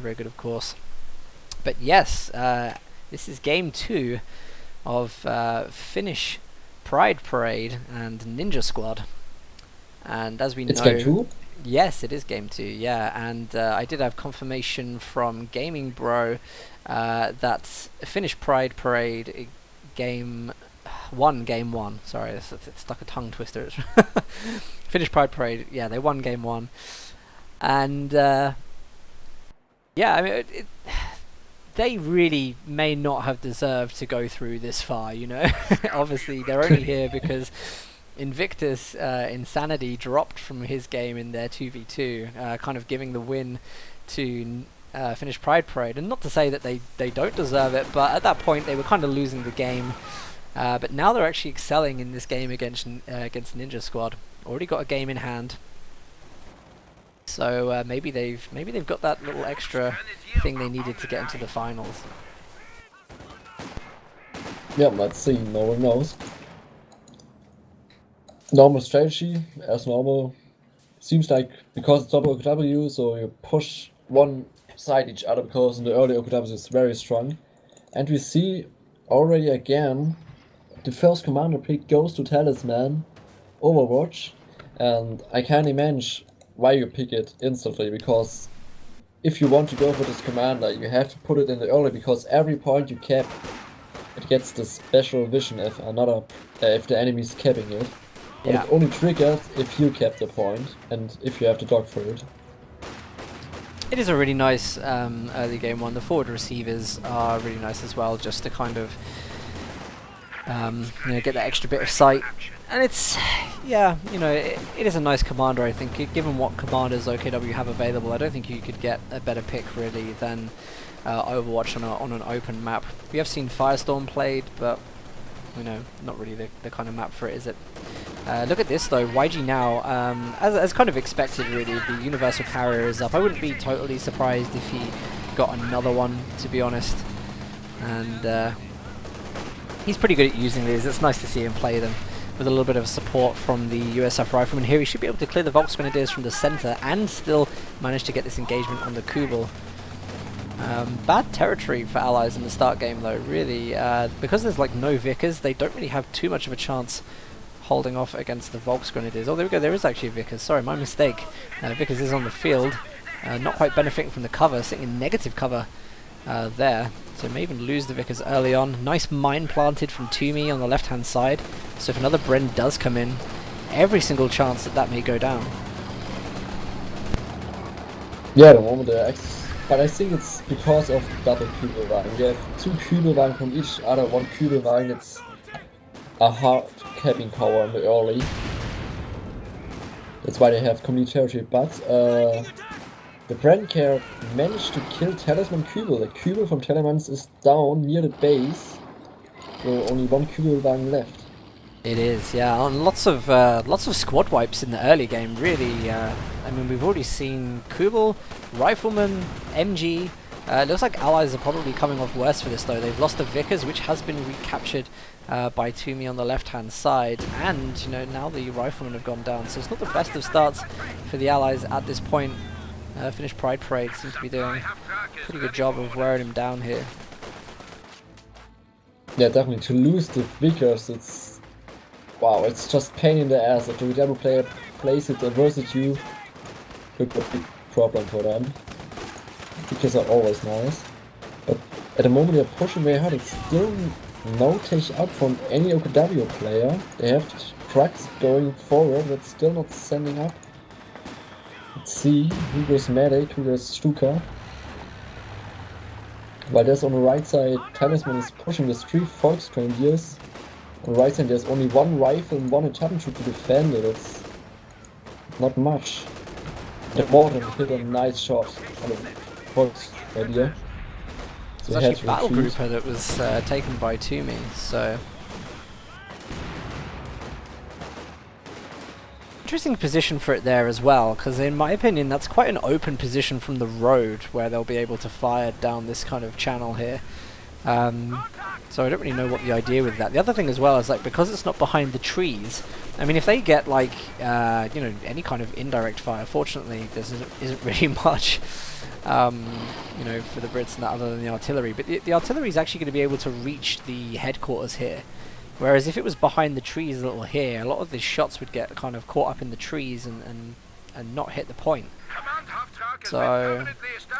very good, of course. But yes, this is game 2 of Finnish Pride Parade and Ninja Squad. And as we know... It's game 2? Yes, it is game 2, yeah. And I did have confirmation from Gaming Bro that Finnish Pride Parade game 1. Sorry, it's like a tongue twister. Finnish Pride Parade, yeah, they won game 1. And yeah, I mean, they really may not have deserved to go through this far, you know. Obviously, they're only here because Invictus Insanity dropped from his game in their 2v2, kind of giving the win to Finnish Pride Parade. And not to say that they don't deserve it, but at that point they were kind of losing the game. But now they're actually excelling in this game against Ninja Squad. Already got a game in hand. So maybe they've got that little extra thing they needed to get into the finals. Yeah, let's see. No one knows. Normal strategy, as normal. Seems like because it's double OKW, so you push one side each other because in the early OKW is very strong. And we see already again the first commander pick goes to Talisman, Overwatch, and I can't imagine why you pick it instantly, because if you want to go for this commander, you have to put it in the early, because every point you cap, it gets the special vision if if the enemy is capping it. But Yeah. it only triggers if you cap the point and if you have to dog for it. It is a really nice early game one. The forward receivers are really nice as well, just to kind of you know, get that extra bit of sight. And it's, yeah, you know, it is a nice commander, I think. Given what commanders OKW have available, I don't think you could get a better pick, really, than Overwatch on an open map. We have seen Firestorm played, but, you know, not really the kind of map for it, is it? Look at this, though. YG now, as kind of expected, really, the Universal Carrier is up. I wouldn't be totally surprised if he got another one, to be honest. And he's pretty good at using these. It's nice to see him play them with a little bit of support from the USF Rifleman here. He should be able to clear the Volks Grenadiers from the center and still manage to get this engagement on the Kubel. Bad territory for allies in the start game, though, really. Because there's like no Vickers, they don't really have too much of a chance holding off against the Volks Grenadiers. Oh, there we go, there is actually a Vickers. Sorry, my mistake. Vickers is on the field, not quite benefiting from the cover, sitting in negative cover there. So may even lose the Vickers early on. Nice mine planted from Toomey on the left-hand side. So if another Bren does come in, every single chance that may go down. Yeah, the moment but I think it's because of the double Kübelwagen. You have two Kübelwagen from each other, one Kübelwagen. It's a hard capping power in the early. That's why they have complete territory. But the Brand Care managed to kill Talisman Kübel. The Kübel from Talisman is down near the base. So only one Kübelwagen left. It is, yeah. And lots of squad wipes in the early game, really. I mean, we've already seen Kubel, Rifleman, MG. It looks like allies are probably coming off worse for this, though. They've lost the Vickers, which has been recaptured by Toomey on the left-hand side, and you know, now the Riflemen have gone down. So it's not the best of starts for the allies at this point. Finnish Pride Parade seems to be doing a pretty good job of wearing him down here. Yeah, definitely. To lose the Vickers, it's... wow, it's just pain in the ass. If the double player plays it versus you, it could be a problem for them. Vickers are always nice. But at the moment they're pushing very hard. It's still no take up from any OKW player. They have trucks going forward, but still not sending up. Let's see who goes Medic, who goes Stuka. While there's on the right side, Talisman is pushing the 3 Volks Grenadiers. On the right side there's only one rifle and one attack shoot to defend it. It's not much. The Morton hit a nice shot on the Volks Grenadier. So it's actually Battle Grouper that was taken by Toomey, so... Interesting position for it there as well, because in my opinion that's quite an open position from the road where they'll be able to fire down this kind of channel here. So I don't really know what the idea with that. The other thing as well is, like, because it's not behind the trees, I mean, if they get like you know, any kind of indirect fire, fortunately there isn't really much. you know, for the Brits and that, other than the artillery. But the artillery is actually going to be able to reach the headquarters here. Whereas if it was behind the trees a little here, a lot of these shots would get kind of caught up in the trees and not hit the point. So,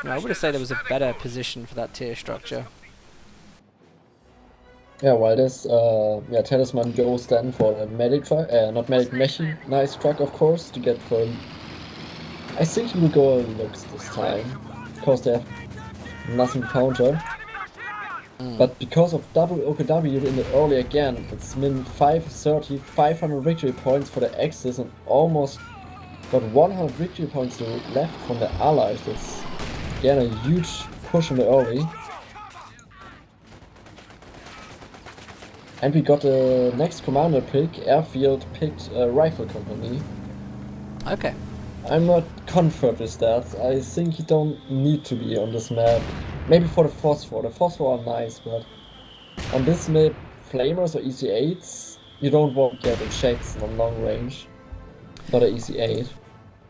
you know, I would have said there was a better position for that tier structure. Yeah, while this Talisman goes then for a medic truck, not medic, mechanized truck, of course, to get for. I think he will go looks this time, because they have nothing to counter. But because of double OKW in the early again, it's min 530, 500 victory points for the Axis, and almost got 100 victory points left from the allies. That's again a huge push in the early. And we got the next commander pick. Airfield picked a rifle company. Okay. I'm not confident with that. I think you don't need to be on this map. Maybe for the phosphor. The phosphor are nice, but on this map, flamers or EC8s, you don't want to get a Jackson on long range. Not an EC8.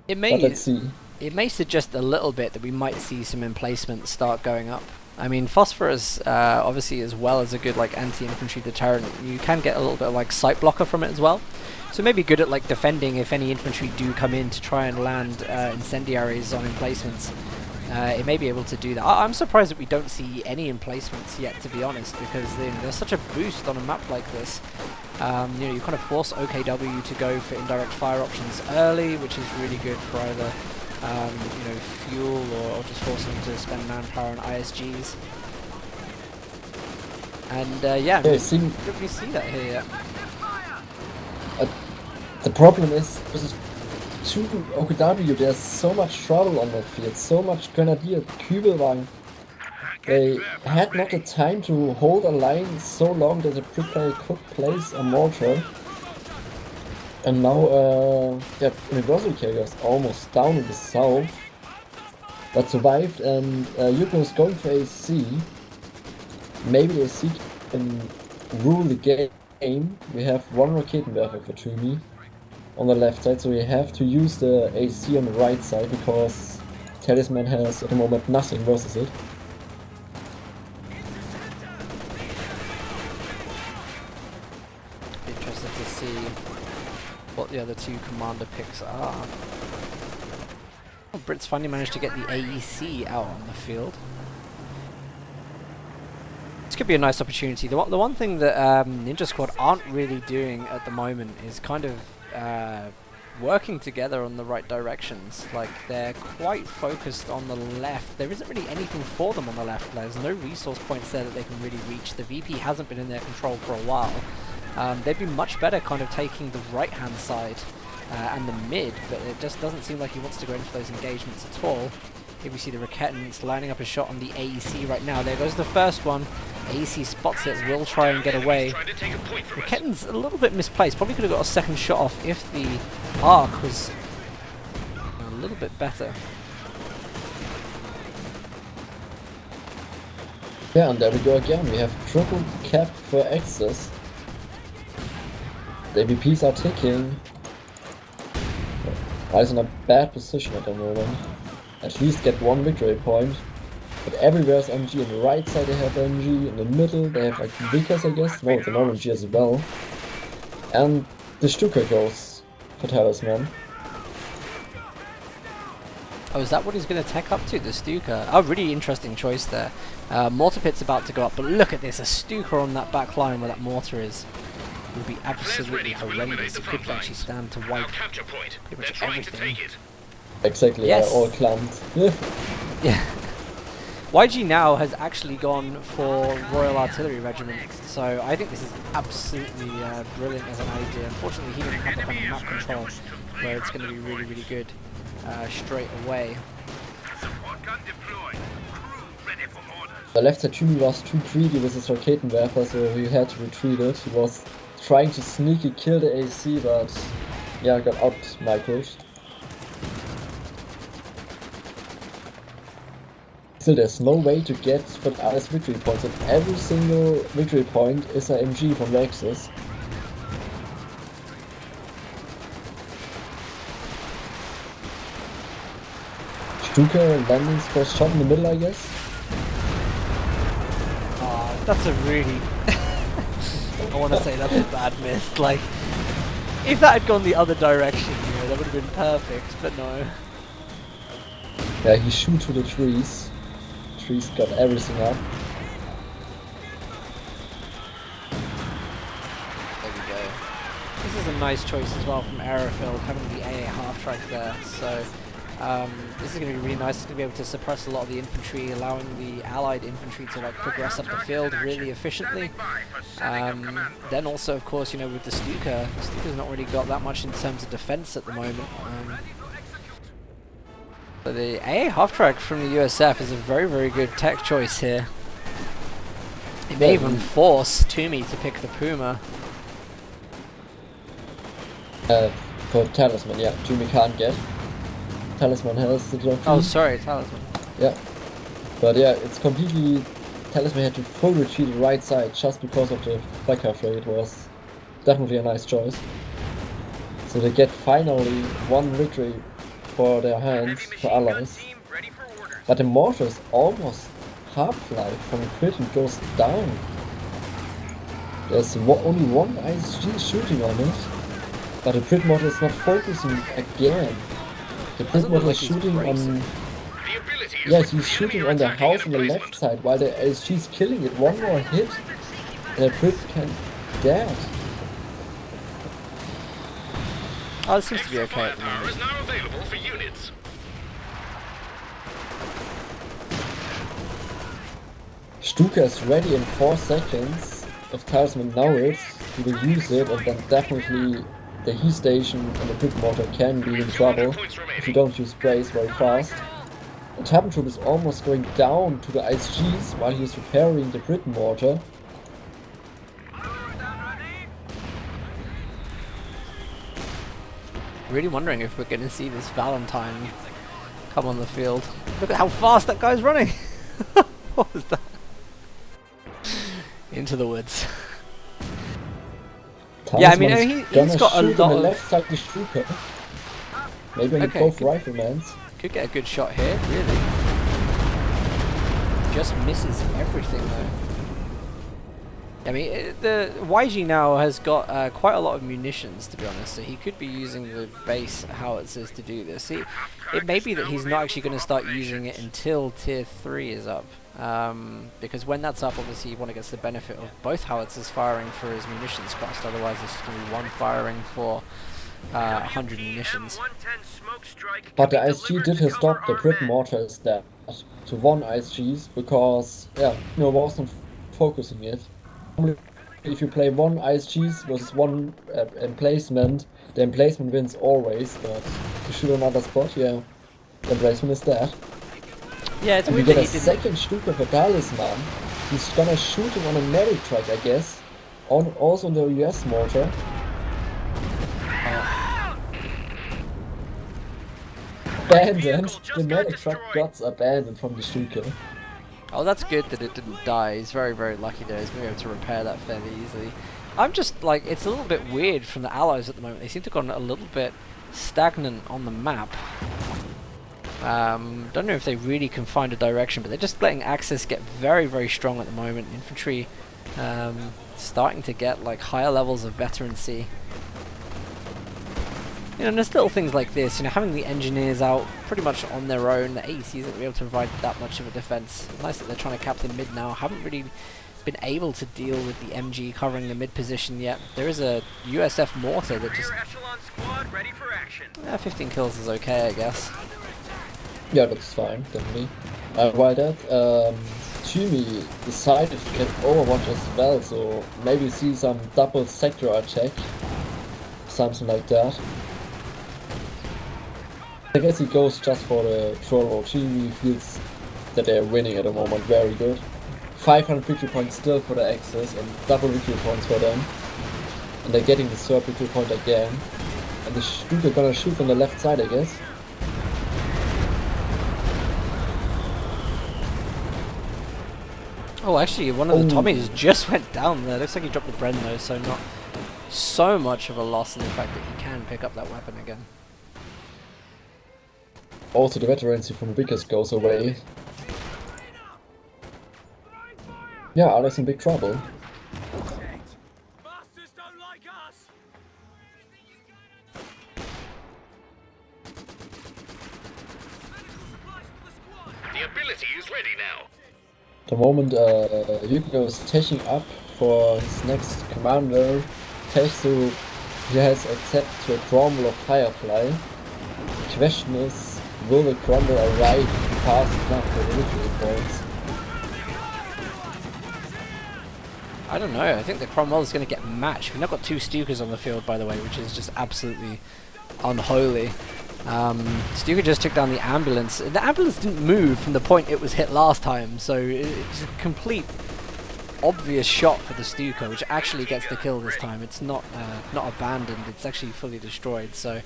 But let's see. It may suggest a little bit that we might see some emplacements start going up. I mean, phosphorus, obviously, as well as a good like anti-infantry deterrent, you can get a little bit of like sight blocker from it as well. So maybe good at like defending if any infantry do come in to try and land incendiaries on emplacements. It may be able to do that. I'm surprised that we don't see any emplacements yet, to be honest, because there's such a boost on a map like this. You know, you kind of force OKW to go for indirect fire options early, which is really good for either you know, fuel or just forcing them to spend manpower on ISGs. And yeah, we don't really see that here yet. The problem is, this is 2 OKW, there's so much trouble on that field, so much Grenadier, Kübelwagen. They had not the time to hold a line so long that the bricklayer could place a mortar. And now, Universal Carriers almost down in the south, but survived, and Yukon is going for AC. Maybe AC can rule the game. We have one Raketenwerfer for Tumi on the left side, so we have to use the AC on the right side, because Talisman has at the moment nothing versus it. Interested to see what the other 2 commander picks are. Oh, Brits finally managed to get the AEC out on the field. This could be a nice opportunity. The one thing that Ninja Squad aren't really doing at the moment is kind of working together on the right directions. Like, they're quite focused on the left. There isn't really anything for them on the left. There's no resource points there that they can really reach. The VP hasn't been in their control for a while. They'd be much better kind of taking the right-hand side and the mid, but it just doesn't seem like he wants to go in for those engagements at all. Here we see the Raketans lining up a shot on the AEC right now. There goes the first one. AEC spots it, will try and get away. Raketan's a little bit misplaced. Probably could have got a second shot off if the arc was a little bit better. Yeah, and there we go again. We have triple cap for Axis. The AVPs are ticking. Is in a bad position at the moment. At least get 1 victory point. But everywhere is MG. On the right side they have MG. In the middle they have like Vickers, I guess. No, it's an MG as well. And the Stuka goes for Talisman. Oh, is that what he's going to tech up to? The Stuka? Oh, really interesting choice there. Mortar pit's about to go up, but look at this. A Stuka on that back line where that mortar is. Would be absolutely horrendous. It could actually stand to wipe pretty much everything. Exactly, yes. All clumped. Yeah. YG now has actually gone for Royal Artillery Regiment, so I think this is absolutely brilliant as an idea. Unfortunately, he didn't have the kind of map control where it's going to be really, really good straight away. The left side Tumi was too greedy with his Raketenwerfer, so he had to retreat it. He was trying to sneaky kill the AC, but yeah, got out-microed. Still, there's no way to get for others victory points, and every single victory point is an MG from the Axis. Stuka landing his first shot in the middle, I guess. Oh, that's a really... I want to say that's a bad miss. Like, if that had gone the other direction, you know, that would have been perfect, but no. Yeah, he shoot to the trees. Trees got everything up. There we go. This is a nice choice as well from Aerofield, having the AA half-track there, so this is going to be really nice. It's going to be able to suppress a lot of the infantry, allowing the allied infantry to like progress up the field really efficiently. Then also, of course, you know, with the Stuka's not really got that much in terms of defense at the moment. But the AA half-track from the USF is a very, very good tech choice here. It may even force Toomey to pick the Puma. For Talisman, yeah, Toomey can't get. Talisman has the drop. Oh, sorry, Talisman. Yeah. But yeah, it's completely... Talisman had to full retreat the right side just because of the flag half-track. It was definitely a nice choice. So they get finally one victory for their hands, for allies. But the mortar is almost half-life from the crit and goes down. There's only one ISG shooting on it, but the crit mortar is not focusing again. The crit mortar is shooting on... Yes, he's shooting on the house on the left side while the ISG is killing it. One more hit and the crit can dead. Oh, it seems to be okay at the moment. Stuka is ready in 4 seconds. If Talisman now is, he will use it, and then definitely the heat station and the crit mortar can be in trouble if you don't use sprays very fast. The Tappen Troop is almost going down to the ISGs while he is repairing the crit mortar. Really wondering if we're going to see this Valentine come on the field. Look at how fast that guy's running! What was that? Into the woods. Yeah, I mean, he's got a lot on the of... left side the Stuka. Maybe on both riflemans. Could get a good shot here, really. Just misses everything, though. I mean, the YG now has got quite a lot of munitions, to be honest, so he could be using the base howitzers to do this. It may be that he's not actually going to start using it until tier 3 is up, because when that's up, obviously you want to get the benefit of both howitzers firing for his munitions cost, otherwise it's just going to be one firing for 100 munitions. But the ISG did stop the crit mortars there to 1 ISGs, because, yeah, no, wasn't focusing it. If you play 1 ISGs versus 1 emplacement, the emplacement wins always, but if you shoot another spot, yeah, the emplacement is dead. Yeah, it's and weird we that get a second Stuka for Talisman. He's gonna shoot him on a medic track, I guess. Also on the US mortar. Abandoned. The medic truck got abandoned from the Stuka. Oh, that's good that it didn't die. He's very, very lucky there. He's going to be able to repair that fairly easily. I'm just, like, it's a little bit weird from the allies at the moment. They seem to have gone a little bit stagnant on the map. Don't know if they really can find a direction, but they're just letting Axis get very, very strong at the moment. Infantry starting to get, like, higher levels of veterancy. You know, and there's little things like this, you know, having the engineers out pretty much on their own, the AECs aren't going to be able to provide that much of a defense. Nice that they're trying to cap the mid now. Haven't really been able to deal with the MG covering the mid position yet. There is a USF mortar that just... 15 kills is okay, I guess. Yeah, that's fine, definitely. While that, Toomey decided to get Overwatch as well, so maybe see some double sector attack. Something like that. I guess he goes just for the troll. Toomey feels that they're winning at the moment, very good. 500 victory points still for the Axis and double victory points for them. And they're getting the third victory point again. And the Stuka gonna shoot on the left side, I guess. Oh, actually, one of the Tommies just went down there. Looks like he dropped the Bren though, so not so much of a loss in the fact that he can pick up that weapon again. Also the veterancy from Vickers goes away. Yeah, Alex in big trouble. The ability is ready now. The moment Yukiko is taking up for his next commander, Tetsu, he has access to a crumble of Firefly. The question is, will the crumble arrive fast enough for the victory points? I don't know. I think the Cromwell is going to get matched. We've now got 2 Stukers on the field, by the way, which is just absolutely unholy. Stuka just took down the ambulance. The ambulance didn't move from the point it was hit last time, so it's a complete obvious shot for the Stuka, which actually gets the kill this time. It's not abandoned, it's actually fully destroyed. So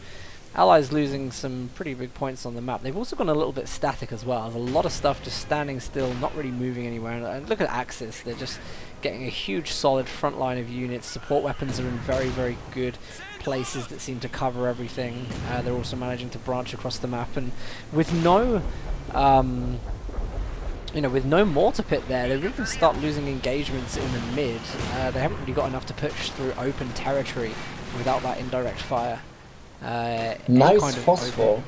Allies losing some pretty big points on the map. They've also gone a little bit static as well. There's a lot of stuff just standing still, not really moving anywhere. And look at Axis, they're just getting a huge solid front line of units. Support weapons are in very, very good places that seem to cover everything. They're also managing to branch across the map, and with no with no mortar pit there, they're really going to start losing engagements in the mid. They haven't really got enough to push through open territory without that indirect fire. Nice kind of phosphor.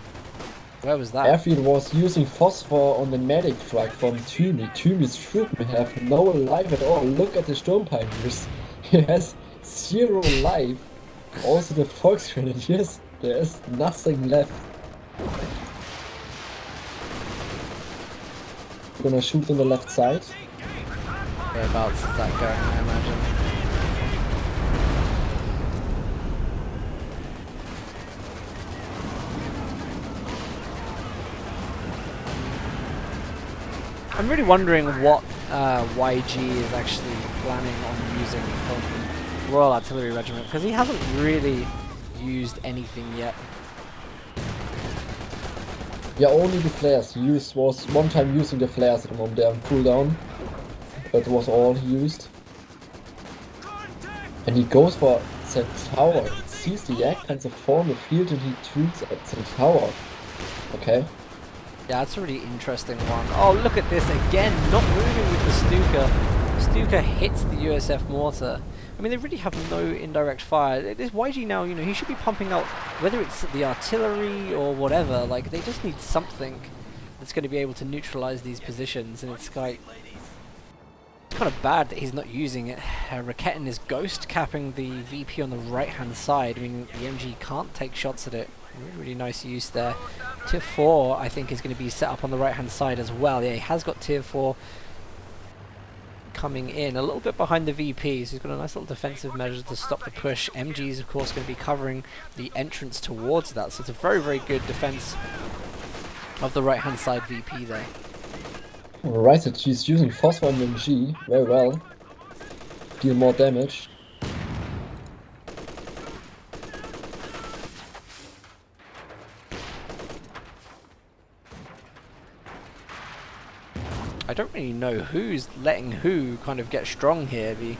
Where was that? Airfield was using phosphor on the medic truck from Tumi. Tumi's troop have no life at all. Look at the Sturmpanthers. He has 0 life. Also the Fox Grenadiers, there's nothing left. Gonna shoot on the left side. Whereabouts is that going, I imagine? I'm really wondering what YG is actually planning on using from Royal Artillery Regiment, because he hasn't really used anything yet. Yeah, only the flares. He was one time using the flares at the moment. They're on cooldown. That was all he used. And he goes for Centaur. He sees the Jagdpanzer form the field and he shoots at Centaur. Okay. Yeah, that's a really interesting one. Oh, look at this again, not moving with the Stuka. Stuka hits the USF mortar. I mean, they really have no indirect fire. This YG now, he should be pumping out, whether it's the artillery or whatever, like, they just need something that's going to be able to neutralize these positions, and it's like, kind of bad that he's not using it. Raketin is ghost capping the VP on the right-hand side. I mean, the MG can't take shots at it. Really nice use there. Tier 4, I think, is going to be set up on the right-hand side as well. Yeah, he has got Tier 4 coming in a little bit behind the VP, so he's got a nice little defensive measure to stop the push. MG is, of course, going to be covering the entrance towards that, so it's a very, very good defense of the right-hand side VP there. Right, so she's using phosphor on MG very well. Deal more damage. I don't really know who's letting who kind of get strong here. The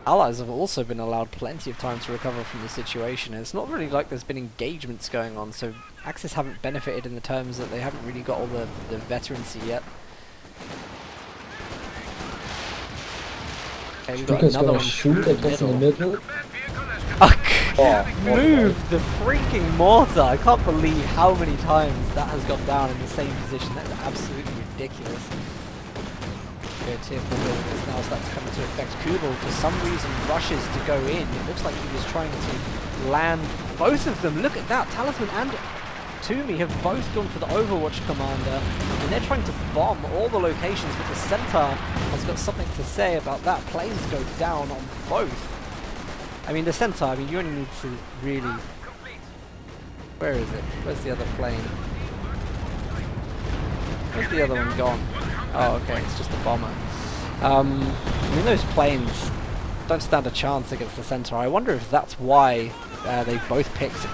Allies have also been allowed plenty of time to recover from the situation. And it's not really like there's been engagements going on, so Axis haven't benefited in the terms that they haven't really got all the veterancy yet. Okay, we've got another one shoot in the middle. Move the freaking mortar! I can't believe how many times that has gone down in the same position. That is absolutely ridiculous. Tier 4 is now starting to come into effect. Kubel, for some reason, rushes to go in. It looks like he was trying to land both of them. Look at that! Talisman and Toomey have both gone for the Overwatch commander, and they're trying to bomb all the locations, but the Centaur has got something to say about that. Planes go down on both. I mean, the Centaur, I mean, you only need to really... Where is it? Where's the other plane? Where's the other one gone? Oh, okay, it's just a bomber. I mean, those planes don't stand a chance against the Centaur. I wonder if that's why they both picked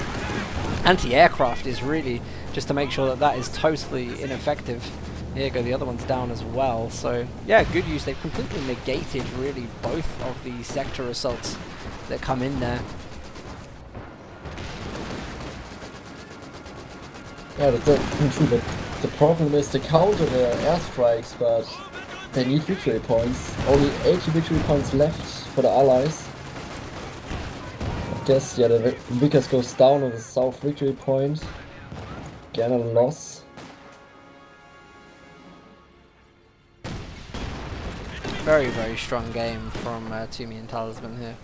anti-aircraft, is really just to make sure that that is totally ineffective. Here you go, the other one's down as well. So, yeah, good use. They've completely negated, really, both of the sector assaults that come in there. Yeah, that's definitely true, but the problem is they counter their airstrikes, but they need victory points. Only 80 victory points left for the allies. I guess, yeah, the Vickers goes down on the south victory point. Again, a loss. Very, very strong game from Toomey and Talisman here.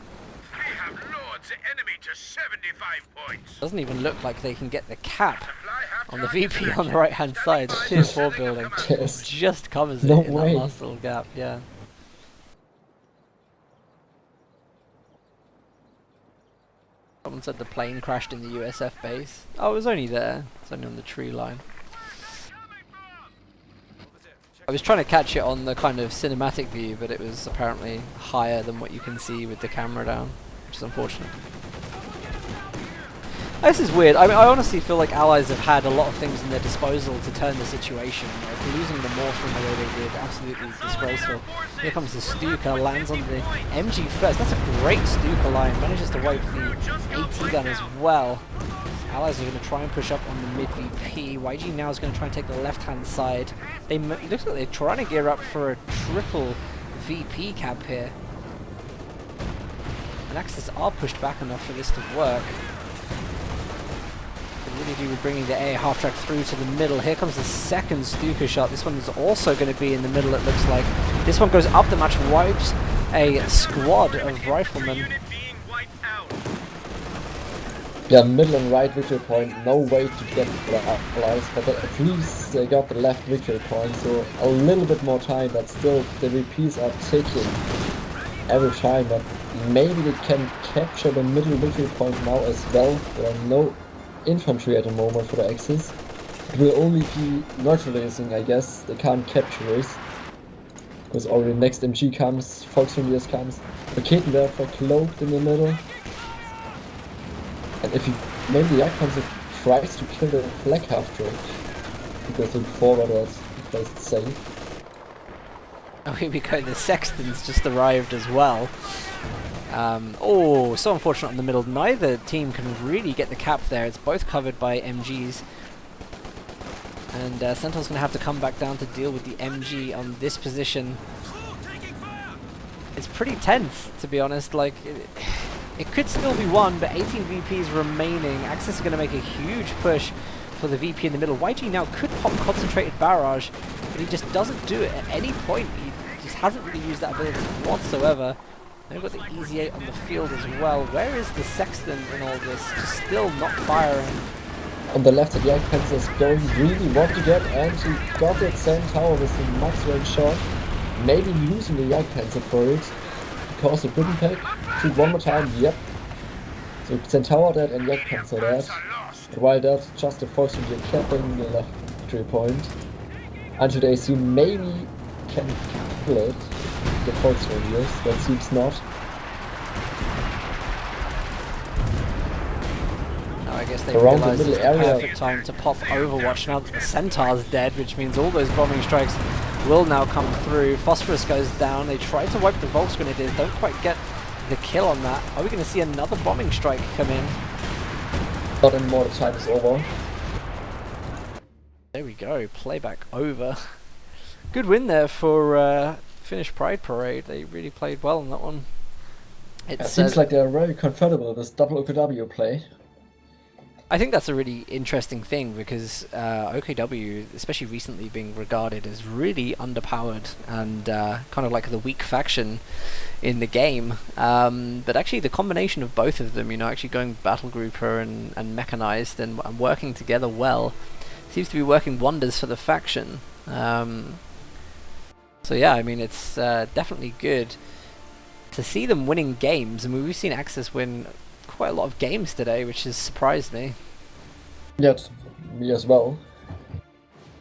We have lured the enemy to 75 points. Doesn't even look like they can get the cap Supply half on the track is VP in on the action. right hand side. The tier 4 building Yes. just covers it No in way. that last little gap, yeah. Someone said the plane crashed in the USF base. Oh, it was only there. It's only on the tree line. I was trying to catch it on the kind of cinematic view, but it was apparently higher than what you can see with the camera down, which is unfortunate. This is weird. I mean, I honestly feel like Allies have had a lot of things in their disposal to turn the situation. Like losing the Morph in the way they did, absolutely disgraceful. Here comes the Stuka, lands on the MG first. That's a great Stuka line. Manages to wipe the AT gun as well. Allies are going to try and push up on the mid VP. YG now is going to try and take the left-hand side. It looks like they're trying to gear up for a triple VP cap here. And Axis are pushed back enough for this to work. They really do with bringing the A half-track through to the middle. Here comes the second Stuka shot. This one is also going to be in the middle, it looks like. This one goes up the match, wipes a squad of riflemen. Yeah, middle and right victory point, no way to get the allies, but at least they got the left victory point, so a little bit more time, but still the VPs are ticking every time, but maybe they can capture the middle victory point now as well. There are no infantry at the moment for the Axis. It will only be neutralizing, I guess. They can't capture it, because already next MG comes, Volksfreundliches comes, the Raketenwerfer cloaked in the middle. And if you, maybe the Jagdpanzer tries to kill the flag half-track, because the forward was placed safe. Oh, here we go, the Sextons just arrived as well. Oh, so unfortunate in the middle. Neither team can really get the cap there. It's both covered by MGs. And Centaur's going to have to come back down to deal with the MG on this position. It's pretty tense, to be honest. Like, it could still be won, but 18 VPs remaining. Axis is going to make a huge push for the VP in the middle. YG now could pop Concentrated Barrage, but he just doesn't do it at any point. He just hasn't really used that ability whatsoever. They've got the Easy 8 on the field as well. Where is the Sexton in all this? Just still not firing. On the left, the Jagdpanzer is going really what to get, and he got it Centaur with the max range shot. Maybe losing the Jagdpanzer for it, because the Britain pack. Shoot one more time, yep. So Centaur dead and Jagdpanzer dead. And while that's just a Volksfreundliche capping the left victory point. Until they see maybe can kill it, the Volksfreundliches, but seems not. I guess they Around realise the it's middle the area. perfect time to pop Overwatch now that the Centaur's dead, which means all those bombing strikes will now come through. Phosphorus goes down. They try to wipe the Volksgrenadiers, don't quite get the kill on that. Are we going to see another bombing strike come in? Not anymore, the time is over. There we go, playback over. Good win there for Finnish Pride Parade. They really played well on that one. It seems like they're very comfortable with this double OKW play. I think that's a really interesting thing because OKW, especially recently, being regarded as really underpowered and kind of like the weak faction in the game. But actually the combination of both of them, you know, actually going battle grouper and mechanized and working together well, seems to be working wonders for the faction. So yeah, I mean, it's definitely good to see them winning games. I mean, we've seen Axis win quite a lot of games today, which has surprised me. Yes, me as well.